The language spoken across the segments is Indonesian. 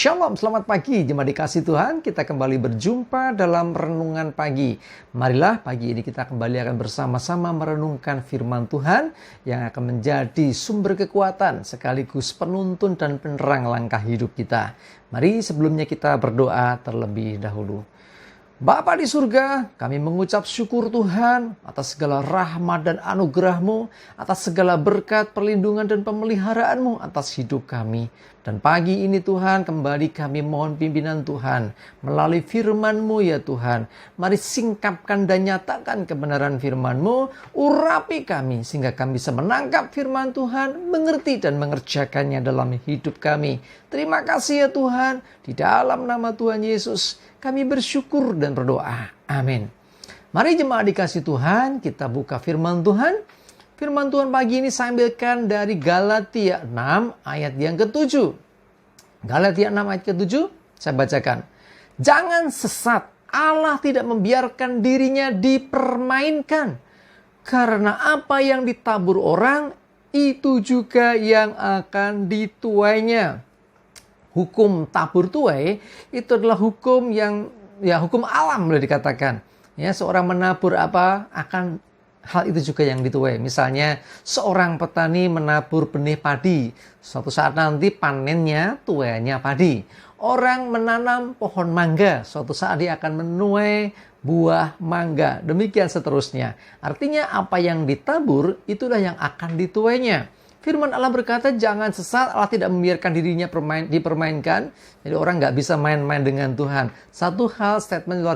Shalom, selamat pagi jemaat dikasih Tuhan. Kita kembali berjumpa dalam renungan pagi. Marilah pagi ini kita kembali akan bersama-sama merenungkan firman Tuhan yang akan menjadi sumber kekuatan sekaligus penuntun dan penerang langkah hidup kita. Mari sebelumnya kita berdoa terlebih dahulu. Bapa di surga, kami mengucap syukur Tuhan atas segala rahmat dan anugerah-Mu, atas segala berkat, perlindungan dan pemeliharaanmu atas hidup kami. Dan pagi ini Tuhan, kembali kami mohon pimpinan Tuhan melalui firman-Mu ya Tuhan. Mari singkapkan dan nyatakan kebenaran firman-Mu, urapi kami sehingga kami bisa menangkap firman Tuhan, mengerti dan mengerjakannya dalam hidup kami. Terima kasih ya Tuhan, di dalam nama Tuhan Yesus kami bersyukur dan berdoa. Amin. Mari jemaat dikasih Tuhan, kita buka firman Tuhan. Firman Tuhan pagi ini saya ambilkan dari Galatia 6 ayat yang ke-7. Galatia 6 ayat ke-7, saya bacakan. Jangan sesat, Allah tidak membiarkan dirinya dipermainkan. Karena apa yang ditabur orang, itu juga yang akan dituainya. Hukum tabur tuai itu adalah hukum yang hukum alam boleh dikatakan. Ya, seorang menabur apa akan hal itu juga yang dituai. Misalnya seorang petani menabur benih padi, suatu saat nanti panennya tuainya padi. Orang menanam pohon mangga, suatu saat dia akan menuai buah mangga. Demikian seterusnya. Artinya apa yang ditabur itulah yang akan dituainya. Firman Allah berkata, jangan sesat, Allah tidak membiarkan dirinya dipermainkan. Jadi orang nggak bisa main-main dengan Tuhan. Satu hal statement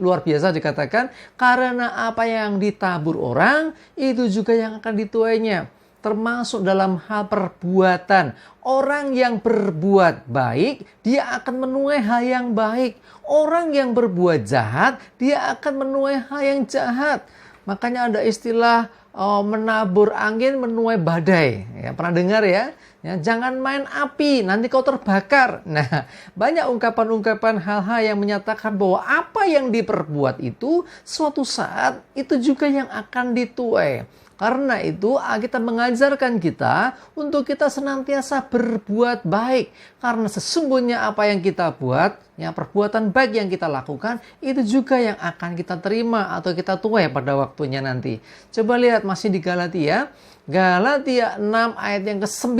luar biasa dikatakan, karena apa yang ditabur orang, itu juga yang akan dituainya. Termasuk dalam hal perbuatan. Orang yang berbuat baik, dia akan menuai hal yang baik. Orang yang berbuat jahat, dia akan menuai hal yang jahat. Makanya ada istilah menabur angin menuai badai. Ya, pernah dengar ya? Ya, jangan main api, nanti kau terbakar. Nah, banyak ungkapan-ungkapan hal-hal yang menyatakan bahwa apa yang diperbuat itu suatu saat itu juga yang akan dituai. Karena itu Alkitab mengajarkan kita untuk kita senantiasa berbuat baik. Karena sesungguhnya apa yang kita buat, ya perbuatan baik yang kita lakukan, itu juga yang akan kita terima atau kita tuai pada waktunya nanti. Coba lihat masih di Galatia. Galatia 6 ayat yang ke-9.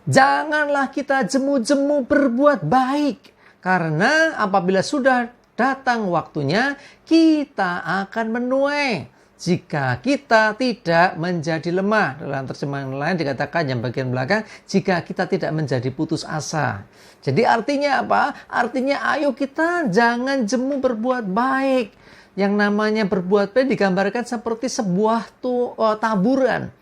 Janganlah kita jemu-jemu berbuat baik. Karena apabila sudah datang waktunya, kita akan menuai. Jika kita tidak menjadi lemah. Dalam terjemahan lain dikatakan yang bagian belakang, jika kita tidak menjadi putus asa. Jadi artinya apa? Artinya ayo kita jangan jemu berbuat baik. Yang namanya berbuat baik digambarkan seperti sebuah taburan.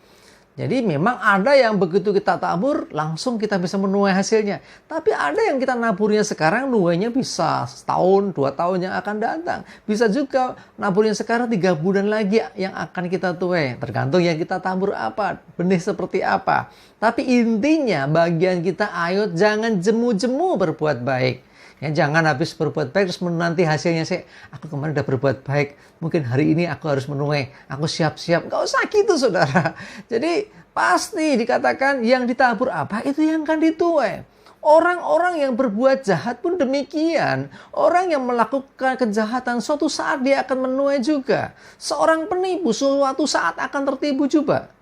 Jadi memang ada yang begitu kita tabur, langsung kita bisa menuai hasilnya. Tapi ada yang kita naburnya sekarang, nuainya bisa setahun, 2 tahun yang akan datang. Bisa juga naburnya sekarang 3 bulan lagi yang akan kita tuai. Tergantung yang kita tabur apa, benih seperti apa. Tapi intinya bagian kita ayo jangan jemu-jemu berbuat baik. Ya, jangan habis berbuat baik terus menanti hasilnya aku kemarin udah berbuat baik, mungkin hari ini aku harus menuai, aku siap-siap. Gak usah gitu saudara. Jadi pasti dikatakan yang ditabur apa itu yang akan dituai. Orang-orang yang berbuat jahat pun demikian. Orang yang melakukan kejahatan suatu saat dia akan menuai juga. Seorang penipu suatu saat akan tertipu juga.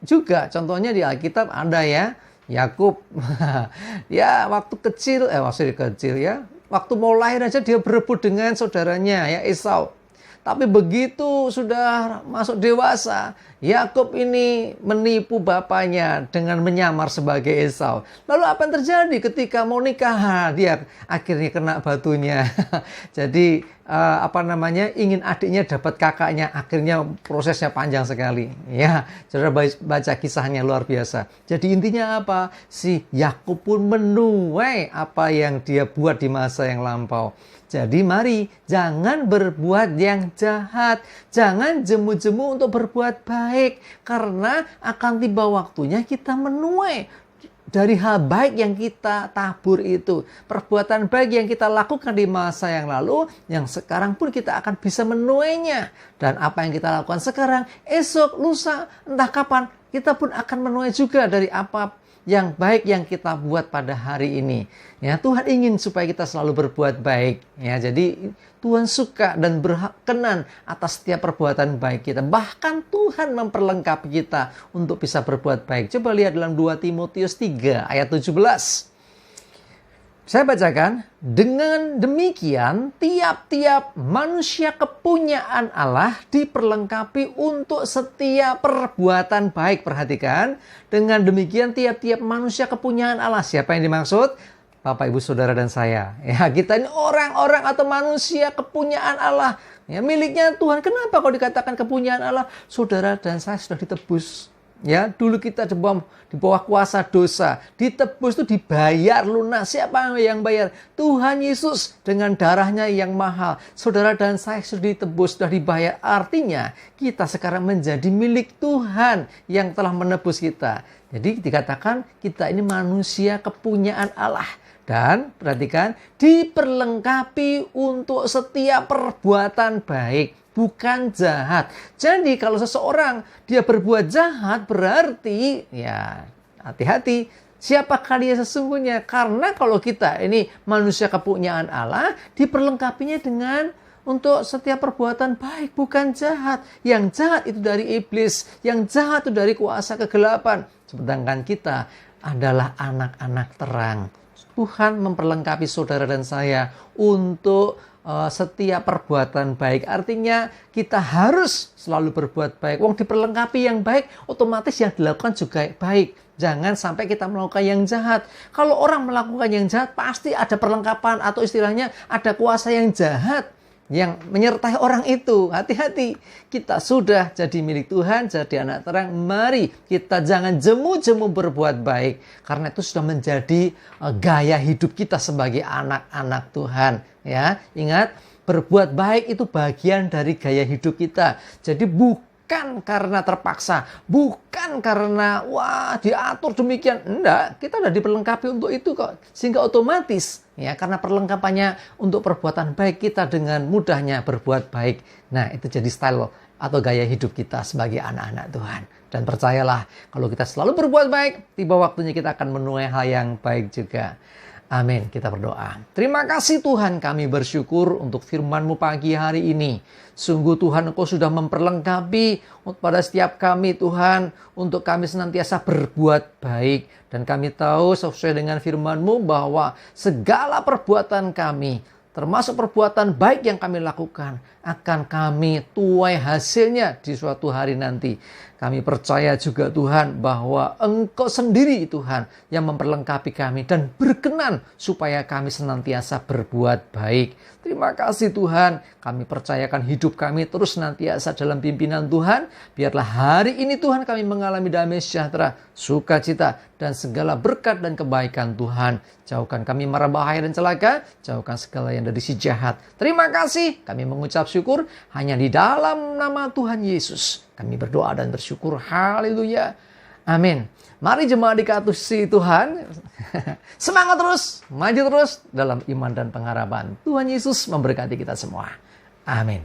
Contohnya di Alkitab ada ya, Yakub. Ya waktu kecil ya. Waktu mau lahir aja dia berebut dengan saudaranya ya Esau. Tapi begitu sudah masuk dewasa, Yakub ini menipu bapaknya dengan menyamar sebagai Esau. Lalu apa yang terjadi ketika mau nikah? Dia akhirnya kena batunya. Jadi ingin adiknya dapat kakaknya. Akhirnya prosesnya panjang sekali. Ya, saudara baca kisahnya luar biasa. Jadi intinya apa? Si Yakub pun menuai apa yang dia buat di masa yang lampau. Jadi mari jangan berbuat yang jahat. Jangan jemu-jemu untuk berbuat baik. Karena akan tiba waktunya kita menuai dari hal baik yang kita tabur itu. Perbuatan baik yang kita lakukan di masa yang lalu, yang sekarang pun kita akan bisa menuainya. Dan apa yang kita lakukan sekarang, esok, lusa, entah kapan, kita pun akan menuai juga dari apa yang baik yang kita buat pada hari ini. Ya, Tuhan ingin supaya kita selalu berbuat baik. Ya, jadi Tuhan suka dan berkenan atas setiap perbuatan baik kita. Bahkan Tuhan memperlengkapi kita untuk bisa berbuat baik. Coba lihat dalam 2 Timotius 3 ayat 17. Saya bacakan, dengan demikian tiap-tiap manusia kepunyaan Allah diperlengkapi untuk setiap perbuatan baik. Perhatikan, dengan demikian tiap-tiap manusia kepunyaan Allah. Siapa yang dimaksud? Bapak, Ibu, Saudara, dan saya. Ya, kita ini orang-orang atau manusia kepunyaan Allah. Ya, miliknya Tuhan. Kenapa kalau dikatakan kepunyaan Allah? Saudara dan saya sudah ditebus. Ya, dulu kita di bawah kuasa dosa, ditebus itu dibayar lunas. Siapa yang bayar? Tuhan Yesus dengan darahnya yang mahal. Saudara dan saya sudah ditebus, sudah dibayar. Artinya kita sekarang menjadi milik Tuhan yang telah menebus kita. Jadi dikatakan kita ini manusia kepunyaan Allah. Dan perhatikan, diperlengkapi untuk setiap perbuatan baik. Bukan jahat. Jadi kalau seseorang dia berbuat jahat berarti ya hati-hati. Siapakah dia sesungguhnya? Karena kalau kita ini manusia kepunyaan Allah, diperlengkapinya dengan untuk setiap perbuatan baik, bukan jahat. Yang jahat itu dari iblis, yang jahat itu dari kuasa kegelapan. Sedangkan kita adalah anak-anak terang. Tuhan memperlengkapi saudara dan saya untuk setiap perbuatan baik. Artinya kita harus selalu berbuat baik. Wong diperlengkapi yang baik, otomatis yang dilakukan juga baik. Jangan sampai kita melakukan yang jahat. Kalau orang melakukan yang jahat, pasti ada perlengkapan atau istilahnya ada kuasa yang jahat yang menyertai orang itu. Hati-hati, kita sudah jadi milik Tuhan, jadi anak terang. Mari kita jangan jemu-jemu berbuat baik, karena itu sudah menjadi gaya hidup kita sebagai anak-anak Tuhan. Ya, ingat, berbuat baik itu bagian dari gaya hidup kita. Jadi bukan karena terpaksa, bukan karena diatur demikian. Enggak, kita sudah diperlengkapi untuk itu kok. Sehingga otomatis ya, karena perlengkapannya untuk perbuatan baik, kita dengan mudahnya berbuat baik. Nah, itu jadi style atau gaya hidup kita sebagai anak-anak Tuhan. Dan percayalah, kalau kita selalu berbuat baik, tiba waktunya kita akan menuai hal yang baik juga. Amin. Kita berdoa. Terima kasih Tuhan, kami bersyukur untuk firman-Mu pagi hari ini. Sungguh Tuhan, Engkau sudah memperlengkapi pada setiap kami Tuhan, untuk kami senantiasa berbuat baik. Dan kami tahu sesuai dengan firman-Mu bahwa segala perbuatan kami, termasuk perbuatan baik yang kami lakukan, akan kami tuai hasilnya di suatu hari nanti. Kami percaya juga Tuhan bahwa Engkau sendiri Tuhan yang memperlengkapi kami dan berkenan supaya kami senantiasa berbuat baik. Terima kasih Tuhan, kami percayakan hidup kami terus senantiasa dalam pimpinan Tuhan. Biarlah hari ini Tuhan kami mengalami damai sejahtera, sukacita, dan segala berkat dan kebaikan Tuhan. Jauhkan kami mara bahaya dan celaka, jauhkan segala yang dari si jahat. Terima kasih, kami mengucap syukur hanya di dalam nama Tuhan Yesus. Kami berdoa dan bersyukur. Haleluya. Amin. Mari jemaat dikasihi Tuhan. Semangat terus, maju terus dalam iman dan pengharapan. Tuhan Yesus memberkati kita semua. Amin.